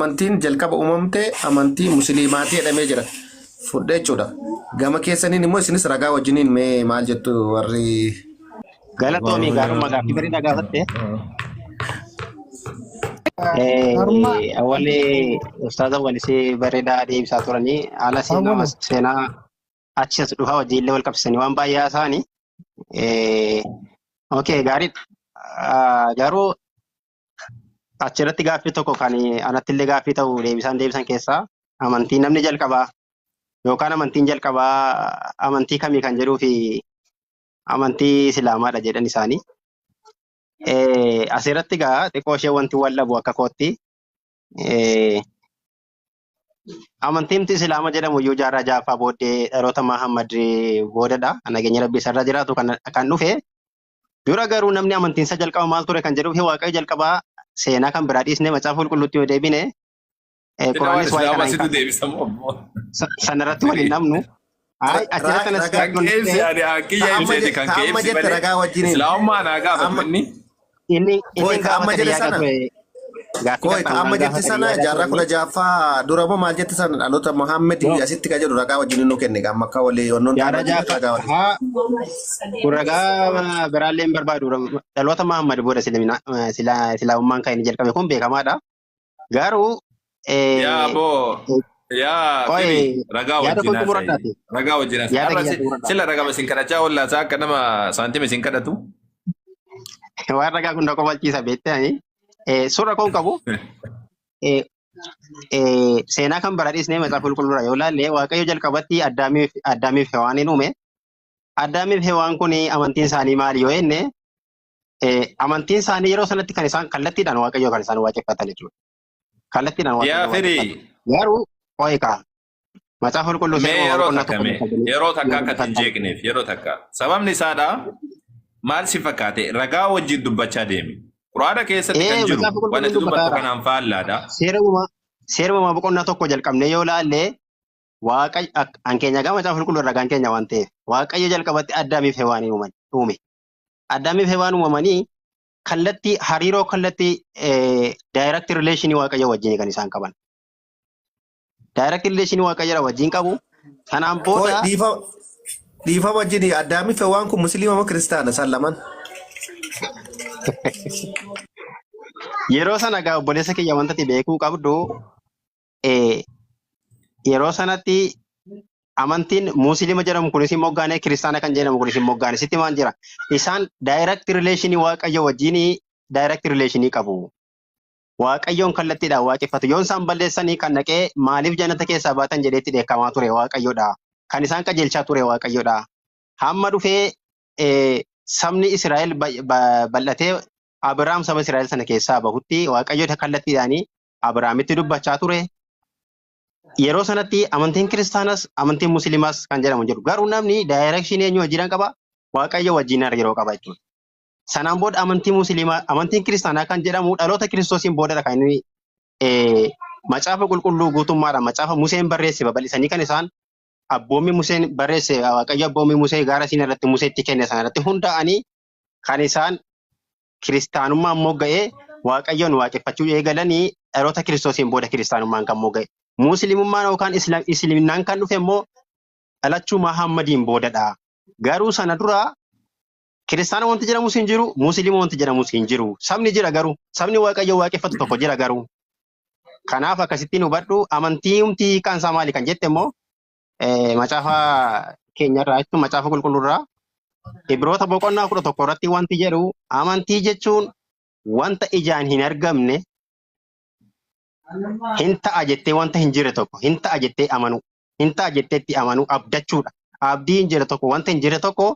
amantiin jalqaba uumamte amantii musliimaatii jedhamee jira. Fudhee jechuudha. Gama keessaniin immoo isinis ragaa wajjiniin mee maal jettu warri Galatoomii gaarummaa gaaffii bareedaa gaafatte. Awwalli ustaaza walisee bareedaa deebisaa turanii haala seenaa achi as dhufaa wajjin illee wal qabsiisanii waan baay'ee haasa'anii. Okay, gaariidha. Garuu achirratti gaaffii tokko kan anatti illee gaaffii ta'u deebisan keessaa amantiin namni jalqabaa yookaan amantiin jalqabaa amantii kamii kan jedhuu fi amantii islaamaadha jedhan isaanii. Asirratti gaa xiqqoo ishee wanti wallabu akka kootti amantiin islaama jedhamu iyyuu jaarraa jaaffaa booddee dhaloota Muhammad boodadha. Nageenya rabbii isarra jiraatu kan dhufe. Dura garuu namni amantiin isa jalqaba maal ture kan jedhuu fi waaqayyo jalqabaa seenaa kan biraa dhiisnee macaafa qulqulluutti yoo deebine Quraanis waa'ee kanaa sanarratti waliin namnu. Amma jetti sana jaarraa kudha jaaffaa dura moo maal jetti sana dhaloota Muhammad asitti ka jedhu ragaa wajjin nu kenne amma akka walii wannoon jaarraa jaaffaa kun ragaa biraallee hin barbaadu dhaloota Muhammad booda islaamummaan kan inni jalqabe kun beekamaadha. Garuu ragaa wajjin sila ragaa masin kadhachaa ollaa isaa akka nama saantima isin kadhatu. Waan ragaa kun tokko falchiisa beektanii. Suuraa kun qabu seenaa kan biraa dhiisnee macaafa qulqulluudha yoo ilaalle waaqayyo jalqabatti Addaamiif Hewaaniin uume. Addaamiif Hewaan kun amantiin isaanii maali yoo jenne amantiin isaanii yeroo sanatti kan isaan kallattiidhaan waaqayyo kan isaan waaqeffatan jechuudha. Kallattiidhaan waaqayyo. Garuu qoyqa macaafa qulqulluu yeroo takka akka hin jeeqneef yeroo takka sababni isaadha maal si fakkaate ragaa wajjin dubbachaa deemi. Quraana keessatti kan jiru waan itti dubbatu kanaan faallaadha. Seeruma boqonnaa tokko jalqabne yoo ilaalle waaqayyo ankeenya gama macaafa qulqulluu ragaan keenya waan ta'eef waaqayyo jalqabatti Addaamiif Hewaaniin uume. Addaamiif Hewaan uumamanii kallattii hariiroo kallattii direct relation waaqayyo wajjin kan isaan qaban. Direct relation waaqayyo wajjin qabu. Sanaan booda dhiifa wajjin Addaamiif Hewaan kun musliima moo kiristaana isaan lamaan? Yeroo sana gaa obboleessa kiyya wantati beekuu qabdu yeroo sanatti amantiin musliima jedhamu kunis immoo moggaanee kiristaana kan jedhamu kunis immoo moggaanee sitti maal jira isaan direct relation waaqayyo wajjin direct relation qabu. Waaqayyoon kallattiidhaan waaqeffatu yoon isaan balleessanii kan naqee maaliif jannata keessaa baatan jedheetti dheekkamaa ture waaqayyoodha. Kan isaan qajeelchaa ture waaqayyoodha. Hamma dhufee sabni Israa'el bal'atee Abiraam saba Israa'el sana keessaa bahutti waaqayyoota kallattiidhaan Abiraamitti dubbachaa ture. Yeroo sanatti amantiin kiristaanas amantiin musliimaas kan jedhamu jiru. Garuu namni daayirekshinii eenyu wajjin qaba waaqayyo wajjin hariiroo qaba jechuudha. Sanaan booda amantiin musliimaa amantiin kiristaanaa kan jedhamu dhaloota kiristoosiin boodadha kan inni macaafa qulqulluu guutummaadhaan macaafa Museen barreesse babal'isanii kan isaan abboommii Museen barreesse waaqayyo abboommii Musee gaara siin irratti Museetti kenne sana irratti hundaa'anii kan isaan kiristaanummaan mogga'ee waaqayyoon waaqeffachuu eegalanii dhaloota kiristoosiin booda kiristaanummaan kan mogga'e. Musliimummaan yookaan islaaminaan kan dhufe immoo dhalachuu Muhammadiin boodadha. Garuu sana dura kiristaana wanti jedhamus hin jiru, musliima wanti jedhamus hin jiru. Sabni jira garuu, sabni waaqayyo waaqeffatu tokko jira garuu. Kanaaf akkasittiin hubadhu amantii kan isaa maali kan jette immoo macaafa keenyarraa jechuun macaafa qulqulluurraa Ibroota boqonnaa 11 irratti wanti jedhu amantii jechuun wanta ijaan hin argamne hin ta'a jettee wanta hin jirre tokko hin ta'a jettee amanu hin ta'a jetteetti amanu abdachuudha. Abdii hin jirre tokko wanta hin jirre tokko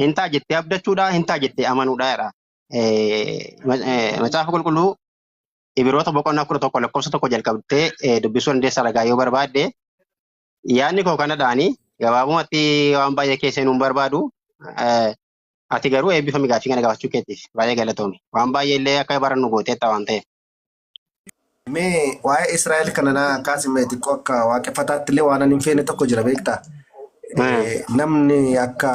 hin ta'a jettee abdachuudha hin ta'a jettee amanuudha jedha. Macaafa qulqulluu Ibroota boqonnaa 11 lakkoofsa 1 jalqabdee dubbisuu dandeessa ragaa yoo barbaadde yaadni koo kanadhaani gabaabumatti waan baay'ee keessa hin barbaadu. Ati garuu eebbifame gaaffii kana gaafachuu keetiif baay'ee galatoomi. Waan baay'ee illee akka barannu gooteetta waan ta'eef. Mee waa'ee Israa'el kana kaasime xiqqoo akka waaqeffataatti illee waan hin feene tokko jira beektaa? Namni akka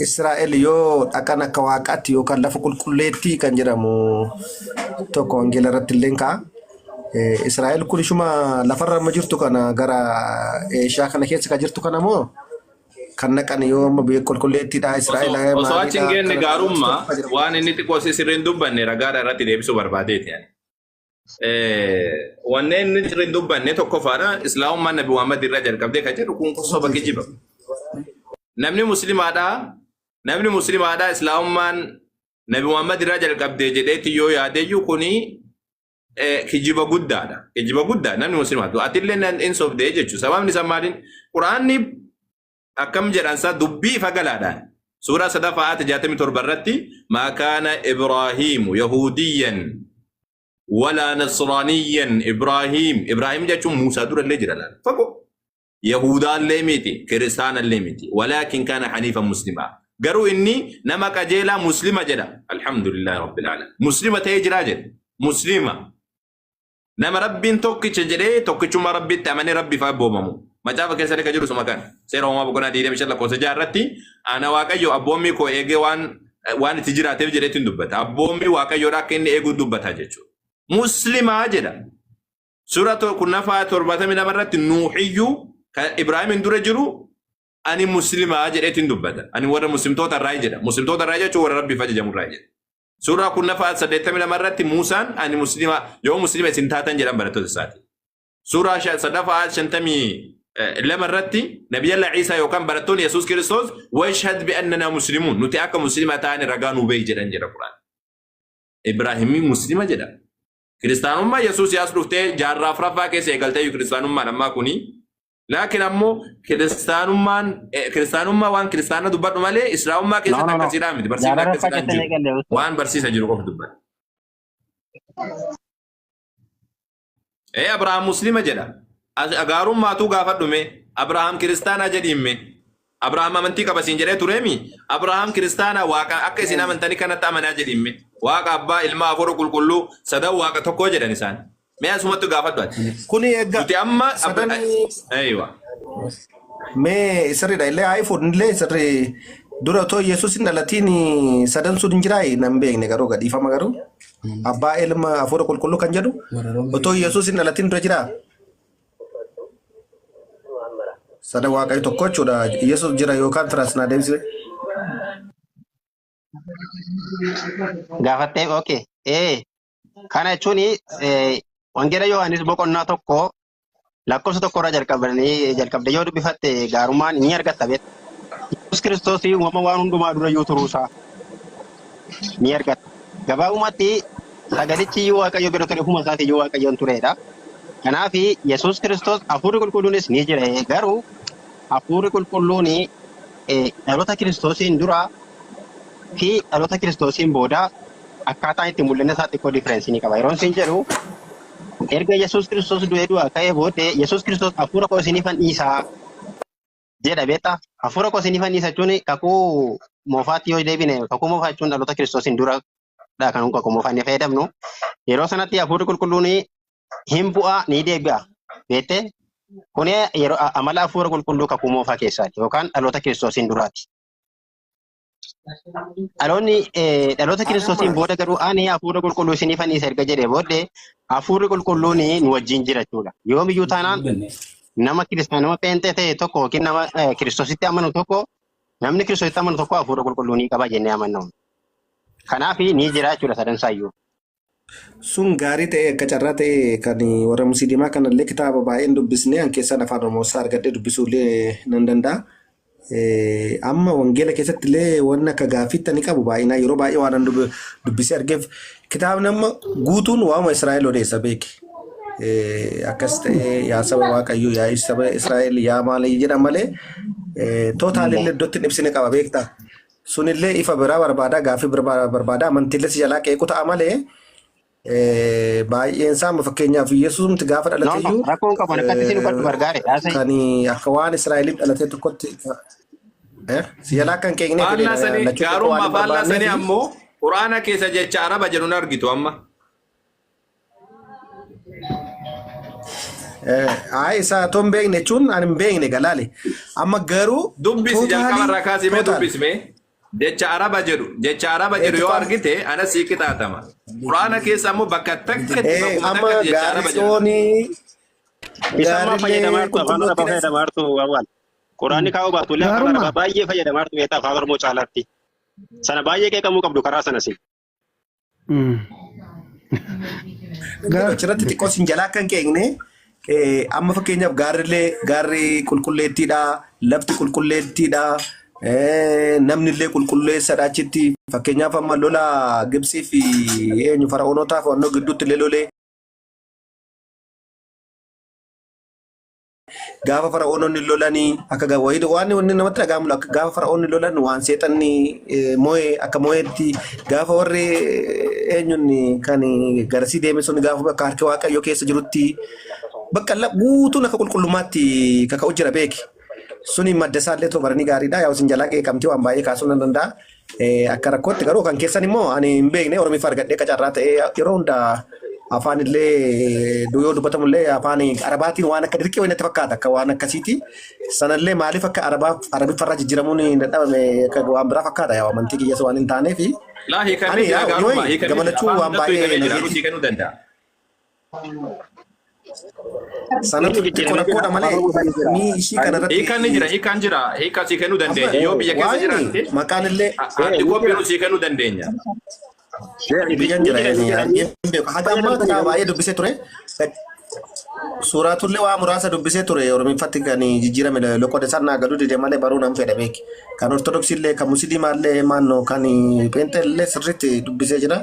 Israa'el yoo dhaqan akka waaqaatti yookaan lafa qulqulleettii kan jedhamu tokko wangeela irratti illee ka'a. Israa'el kun ishuma lafarra ma jirtu kana gara Eeshiyaa kana keessa ka jirtu kana moo kan naqan yoo amma biyya qulqulleettiidha Israa'el osoo achi hin geenne gaarummaa waan inni xiqqoo sirriin dubbanne ragaadha irratti deebisuu barbaadeeti. Wanneen inni sirriin dubbanne tokkoffaadha Islaamummaan Nabi Muhammad irraa jalqabdee kan jedhu kun soba kijiba. Namni muslimaadha Islaamummaan Nabi Muhammad irraa jalqabdee jedheetti yoo yaadeyyuu kuni kijiba guddaadha. Kijiba guddaa namni muslimaatu atillee in sobdee jechuudha. Sababni isaa maaliin Quraanni akkam jedhansa dubbii fagalaadhaan suuraa sadafaat 67 irratti maa kaana Ibraahiimu yahuudiyyan wala nasraaniyyan Ibraahim jechuun Muusaa durallee jira laal fago yahudaallee miti kiristaanallee miti walaakin kaana haniifan muslimaa garuu inni nama qajeelaa muslima jedha alhamdulillahi rabbil alamin muslima ta'ee jira jedha muslima nama rabbiin tokkicha jedhee tokkichuma rabbitti amane rabbiif abboomamu macaafa keessatti ka jiru suma kan seera uumaa boqonnaa 25 lakkoofsa 6 irratti ana waaqayyo abboommii koo eegee waan itti jiraateef jedheetiin dubbata abboommii waaqayyoodha akka inni eeguu dubbata jechuudha muslimaa jedha suura kunnafaa 72 irratti nuuhiyyuu kan Ibraahimin dura jiru ani muslimaa jedheetiin dubbata ani warra muslimtoota irraa jedha muslimtoota irraa jechuun warra rabbiif ajajamu irraa jedha suura kunnafaa 82 irratti Muusaan ani muslima yoo muslima isin taatan jedhan barattoota isaati suura sadafaa 50 lama irratti nabiyalla Isa yookaan barattoonni Yesuus Kiristoos washhad bi annana muslimun nuti akka muslima ta'an ragaa nu beey jedhan jedha Quraan Ibraahimii muslima jedha kiristaanummaa Yesuus yaas dhuftee jaarraa afraffaa keessa eegaltee kiristaanummaan ammaa kuni laakiin ammoo kiristaanummaa waan kiristaana dubbadhu malee islaamummaa keessatti akkasiidhaa miti barsiisa akkasiidhaan jiru waan barsiisa jiru qofa dubbadha. Abrahaam muslima jedha agaarummaatu gaafadhume Abrahaam kiristaana jedhimme Abrahaam amantii qabasiin jedhee tureemi Abrahaam kiristaana waaqa akka isin amantanii kanatti amanaa jedhimme waaqa abbaa ilmaa afur qulqulluu sadan waaqa tokko jedhan isaan mee asumatti gaafadhu ati kuni eegga nuti amma aywa mee sirriidha illee iPhone illee sirri dura otoo Yesuusin dhalatiin sadan sun hin jiraay nan beekne garuu gadhiifama garuu abbaa ilma afur qulqulluu kan jedhu otoo Yesuusin dhalatiin dura jiraa sada waaqayyo tokko jechuudha Yesuus jira yookaan tiraasnaa deebisee gaafattee okay kana jechuun wangeela Yohaanis boqonnaa tokko lakkoofsa tokko irraa jalqabde yoo dubbifatte gaarummaan ni argatta beekta Yesuus Kiristoos uumama waan hundumaa dura yoo turuusaa ni argatta gabaabumatti sagalichi waaqayyo bira ture ofuma isaatii waaqayyoon turedha kanaaf Yesuus Kiristoos hafuurri qulqulluunis ni jira garuu hafuurri qulqulluun dhaloota Kiristoosiin dura fi dhaloota Kiristoosiin booda akkaataa itti mul'inna isaa xiqqoo differensii ni qaba. Yeroon isin jedhu erga Yesuus Kiristoos du'aa ka'ee booddee Yesuus Kiristoos hafuura koo isiniifan dhiisaa jedha beektaa. Hafuura koo isiniifan dhiisa jechuun kakuu moofaatti yoo deebine kakuu moofaa jechuun dhaloota Kiristoosiin dura kan kakuu moofaa inni fayyadamnu yeroo sanatti hafuurri qulqulluun hin bu'aa ni deebi'a beektee kun yeroo amala hafuura qulqulluu kakuu moofaa keessaati yookaan dhaloota Kiristoosiin duraati. Dhaloota Kiristoosiin booda garuu ani hafuura qulqulluu isiniifan dhiisa erga jedhee booddee hafuurri qulqulluun nu wajjin jira jechuudha. Yoomiyyuu taanaan nama kiristaanuma pheenxee ta'e tokko yookiin nama Kiristoositti amanu tokko namni Kiristoositti amanu tokko hafuura qulqulluu ni qaba jennee amanna. Kanaaf ni jira jechuudha sadansaayyuu. Sun gaarii ta'e akka carraa ta'e kan warra musliimaa kanallee kitaaba baay'een dubbisnee an keessaan afaan Oromoosaa argadhee dubbisuullee nan danda'a. Amma wangeela keessatti illee waan akka gaaffiitti ni qabu baay'inaa yeroo baay'ee waan dubbisee argeef kitaabni amma guutuun waa'uma Israa'el odeessa beeki. Akkas ta'e yaa saba waaqayyoo yaa saba Israa'el yaa maalii jedhan malee tootaalillee iddootti ibsine qaba beektaa. Sunillee ifa biraa barbaada gaaffii barbaada amantiillee si jalaa qeequ ta'a malee baay'een isaa fakkeenyaaf Yesuusumti gaafa dhalateeyyuu kan akka waan Israa'eliif dhalatee tokkotti si jalaa kan qeeqnee gaarummaa faallaa sanii ammoo Quraana keessa jecha Araba jedhuun argitu amma. Isa ton beekne jechuun ani hin beekne galaale amma garuu dubbisi jalqabarraa kaasee dubbisme jecha Araba jedhu yoo argite ana sii qixaatama Quraana keessa ammoo bakka takka itti bakkuma Amma takka jecha araba jira. gaarisoonii Isamma gaarillee fayyadamartu afaan qulqulluu Oromoo xirees. fayyadamartu awwal. Quraanni kaa'uu baatu illee afaan Gaarummaa. Arabaa baay'ee fayyadamartu beektaa afaan Oromoo caalaatti. Sana baay'ee qeeqamuu qabdu karaa sanas. Achirratti xiqqoo siin jalaa kan keekne amma fakkeenyaaf gaarri qulqulleettiidha, lafti qulqulleettiidha, namnillee qulqulleessadha achitti. Fakkeenyaaf amma lola Gibsii fi eenyu fara'oonotaaf wannoo gidduutti illee lolee gaafa fara'oononni lolanii akka wayii waan inni namatti dhaga'amu akka gaafa fara'oonni lolan waan seexanni moo'ee akka moo'eetti gaafa warri eenyuun kan garasii deeme sun gaafa bakka harka waaqayyoo keessa jirutti bakka guutuun akka qulqullummaatti kaka'u jira beeki. Suni madda isaallee tobaranii gaariidha. Yaa isin jalaa qeeqamtee waan baay'ee kaasuu nan danda'a. Akka rakkootti garuu kan keessan immoo ani hin beekne Oromiif argadhee qacarraa ta'ee yeroo hundaa afaan illee yoo dubbatamullee afaan arabaatiin waan akka dirqee wayinatti fakkaata akka waan akkasiiti. Sanallee maaliif akka arabiffarraa jijjiiramuun dadhabame akka waan biraa fakkaata yaa amantii kiyyaas waan hin taaneef. Laa hiikamee Ani jira yaa gaarummaa yoo hiikamee jira gammachuu afaan waan hundattuu hiikamee baay'ee jira nageeti. nuti kennuu danda'a. Sanatu xiqqoo rakkoodha malee ni ishii kanarratti Hiikaan ni jira hiikaan jira hiikaa sii kennuu dandeenya yoo biyya keessa jiraatte maqaan illee haati koppii sii kennuu dandeenya. biyyan jira haga ammaa kana baay'ee dubbisee ture. Suuratullee waa muraasa dubbisee ture Oromiffatti kan jijjiirame loqoda sannaa galuu dide malee baruu nan fedha beeki. Kan Ortodoksiillee kan Musliimaallee maannoo kan Peenteellee sirriitti dubbisee jira.